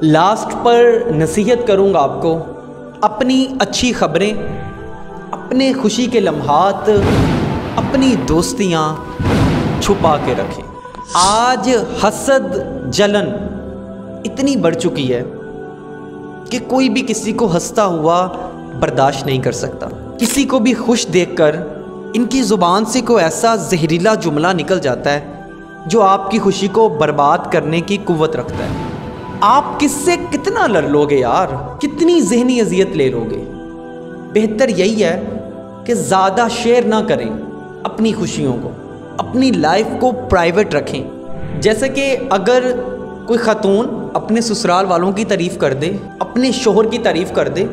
Last पर नसीहत करूँगा आपको, अपनी अच्छी खबरें, अपने खुशी के लम्हात, अपनी दोस्तियाँ छुपा के रखें। आज हसद जलन इतनी बढ़ चुकी है कि कोई भी किसी को हंसता हुआ बर्दाश्त नहीं कर सकता। किसी को भी खुश देखकर इनकी ज़ुबान से कोई ऐसा जहरीला जुमला निकल जाता है जो आपकी खुशी को बर्बाद करने की कुव्वत रखता है। आप किससे कितना लड़ लोगे यार, कितनी जहनी अजियत ले लोगे। बेहतर यही है कि ज़्यादा शेयर ना करें अपनी खुशियों को, अपनी लाइफ को प्राइवेट रखें। जैसे कि अगर कोई ख़तून अपने ससुराल वालों की तारीफ़ कर दे, अपने शोहर की तारीफ़ कर दे,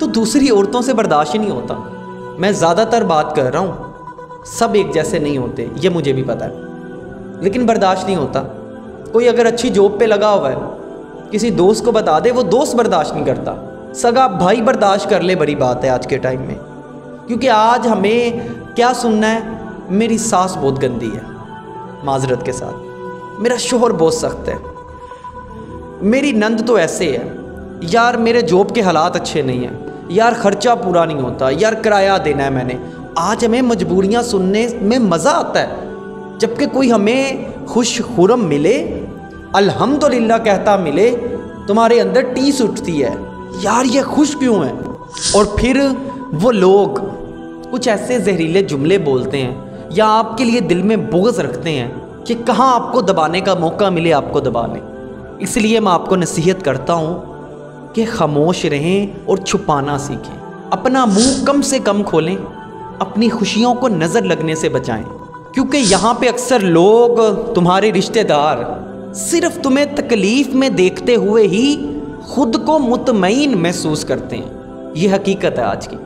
तो दूसरी औरतों से बर्दाश्त ही नहीं होता। मैं ज़्यादातर बात कर रहा हूँ, सब एक जैसे नहीं होते, ये मुझे भी पता है, लेकिन बर्दाश्त नहीं होता। कोई अगर अच्छी जॉब पे लगा हुआ है, किसी दोस्त को बता दे, वो दोस्त बर्दाश्त नहीं करता, सगा भाई बर्दाश्त कर ले, बड़ी बात है आज के टाइम में। क्योंकि आज हमें क्या सुनना है, मेरी सास बहुत गंदी है, माजरत के साथ, मेरा शोहर बहुत सख्त है, मेरी नंद तो ऐसे है, यार मेरे जॉब के हालात अच्छे नहीं हैं, यार ख़र्चा पूरा नहीं होता, यार किराया देना है मैंने। आज हमें मजबूरियाँ सुनने में मज़ा आता है, जबकि कोई हमें खुश खुरम मिले, अल्हम्दुलिल्लाह कहता मिले, तुम्हारे अंदर टीस उठती है, यार ये खुश क्यों है। और फिर वो लोग कुछ ऐसे जहरीले जुमले बोलते हैं या आपके लिए दिल में बुग़्ज़ रखते हैं कि कहाँ आपको दबाने का मौका मिले आपको दबा लें। इसलिए मैं आपको नसीहत करता हूँ कि खामोश रहें और छुपाना सीखें, अपना मुंह कम से कम खोलें, अपनी खुशियों को नज़र लगने से बचाएं। क्योंकि यहाँ पे अक्सर लोग, तुम्हारे रिश्तेदार, सिर्फ तुम्हें तकलीफ़ में देखते हुए ही खुद को मुतमईन महसूस करते हैं। ये हकीकत है आज की।